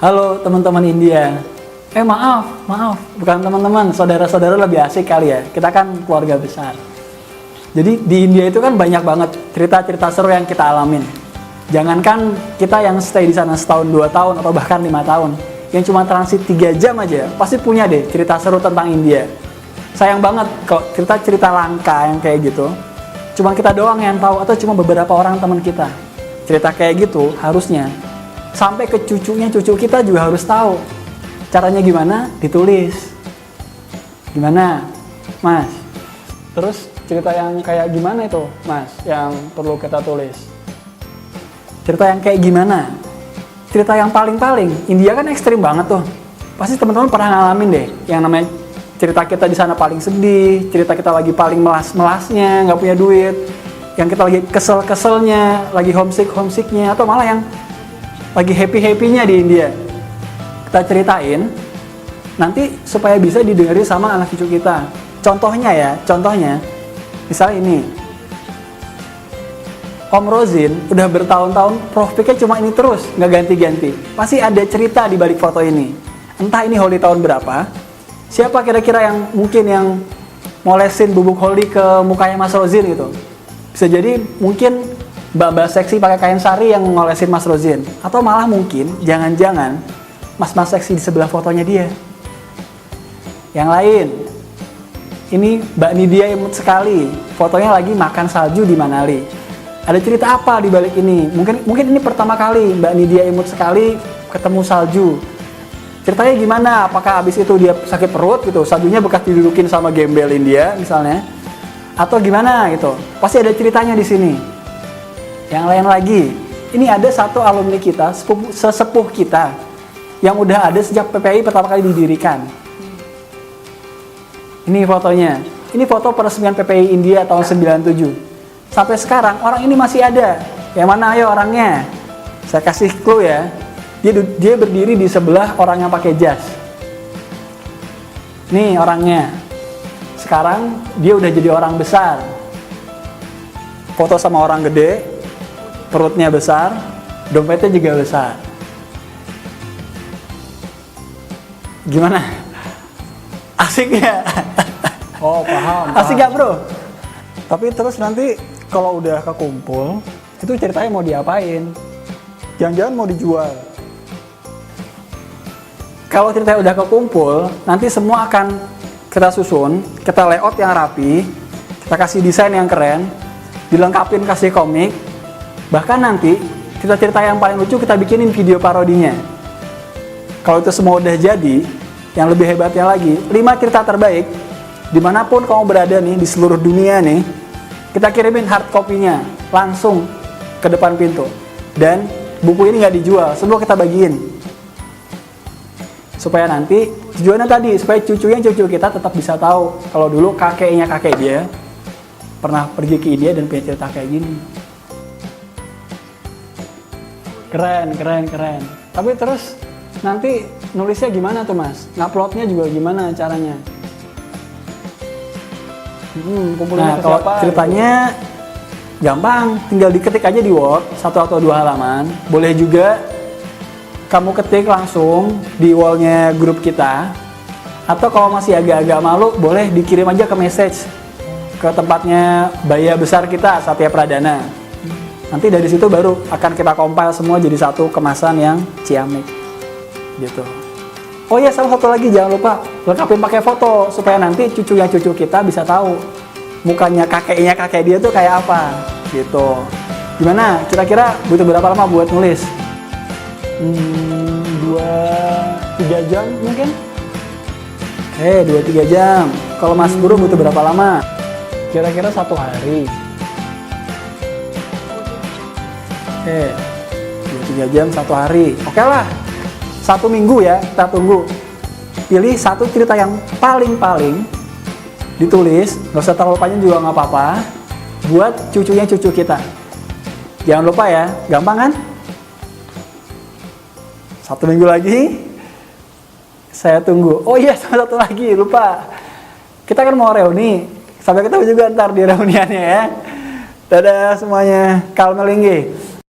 Halo teman-teman India. Maaf, bukan teman-teman, saudara-saudara lebih asik kali ya. Kita kan keluarga besar. Jadi di India itu kan banyak banget cerita-cerita seru yang kita alamin. Jangankan kita yang stay di sana setahun, 2 tahun, atau bahkan 5 tahun. Yang cuma transit 3 jam aja, pasti punya deh cerita seru tentang India. Sayang banget kalau cerita-cerita langka yang kayak gitu cuma kita doang yang tahu, atau cuma beberapa orang teman kita. Cerita kayak gitu harusnya sampai ke cucu kita juga harus tahu. Caranya gimana? Ditulis. Gimana, Mas? Terus cerita yang kayak gimana itu, Mas, yang perlu kita tulis? Cerita yang kayak gimana? Cerita yang paling-paling. India kan ekstrim banget tuh. Pasti teman-teman pernah ngalamin deh yang namanya cerita kita di sana paling sedih, cerita kita lagi paling melas-melasnya, nggak punya duit, yang kita lagi kesel-keselnya, lagi homesick-homesicknya, atau malah yang lagi happy-happynya di India. Kita ceritain, nanti supaya bisa didengerin sama anak cucu kita. Contohnya, misalnya ini, Om Rozin udah bertahun-tahun profilnya cuma ini terus, nggak ganti-ganti. Pasti ada cerita di balik foto ini. Entah ini Holi tahun berapa, siapa kira-kira yang mungkin yang molesin bubuk Holi ke mukanya Mas Rozin gitu. Bisa jadi mungkin mbak-mbak seksi pakai kain sari yang ngolesin Mas Rozin, atau malah mungkin jangan-jangan mas-mas seksi di sebelah fotonya dia. Yang lain, ini Mbak Nidia imut sekali, fotonya lagi makan salju di Manali. Ada cerita apa di balik ini? Mungkin ini pertama kali Mbak Nidia imut sekali ketemu salju. Ceritanya gimana? Apakah abis itu dia sakit perut gitu, saljunya bekas didudukin sama gembelin dia misalnya, atau gimana gitu? Pasti ada ceritanya di sini. Yang lain lagi, ini ada satu alumni kita, sesepuh kita, yang udah ada sejak PPI pertama kali didirikan. Ini fotonya. Ini foto peresmian PPI India tahun 97. Sampai sekarang orang ini masih ada. Yang mana ayo orangnya? Saya kasih clue ya. Dia berdiri di sebelah orang yang pakai jas. Nih orangnya. Sekarang dia udah jadi orang besar. Foto sama orang gede, perutnya besar, dompetnya juga besar. Gimana? Asik ya? Oh, paham. Asik gak bro? Tapi terus nanti kalau udah kekumpul, itu ceritanya mau diapain? Jangan-jangan mau dijual. Kalau ceritanya udah kekumpul, nanti semua akan kita susun, kita layout yang rapi, kita kasih desain yang keren, dilengkapin kasih komik, bahkan nanti cerita-cerita yang paling lucu kita bikinin video parodinya. Kalau itu semua udah jadi, yang lebih hebatnya lagi, 5 cerita terbaik, dimanapun kamu berada nih, di seluruh dunia nih, kita kirimin hard copy-nya langsung ke depan pintu. Dan buku ini nggak dijual, semua kita bagiin. Supaya nanti, tujuannya tadi, supaya cucu kita tetap bisa tahu kalau dulu kakeknya kakek dia pernah pergi ke India dan punya cerita kayak gini. Keren. Tapi terus nanti nulisnya gimana tuh Mas? Nguploadnya juga gimana caranya? Nah, kalau ceritanya gampang, tinggal diketik aja di Word 1 atau 2 halaman. Boleh juga kamu ketik langsung di wallnya grup kita. Atau kalau masih agak-agak malu, boleh dikirim aja ke message ke tempatnya Baya besar kita, Satya Pradana. Nanti dari situ baru akan kita compile semua jadi satu kemasan yang ciamik gitu. Oh iya, sama satu lagi, jangan lupa lengkapin pakai foto supaya nanti cucu kita bisa tahu mukanya kakeknya kakek dia tuh kayak apa gitu. Gimana? Kira-kira butuh berapa lama buat nulis? 2-3 jam mungkin? 2-3 jam. Kalau Mas Guru butuh berapa lama? Kira-kira 1 hari. 2-3 jam 1 hari. Oke lah. 1 minggu ya, kita tunggu. Pilih satu cerita yang paling ditulis, nggak usah terlalu panjang juga nggak apa-apa, buat cucu kita. Jangan lupa ya, gampang kan? 1 minggu lagi, saya tunggu. Oh iya, sama satu lagi, lupa. Kita kan mau reuni, sampai ketemu juga ntar di reuniannya ya. Dadah semuanya, kalmelinggi.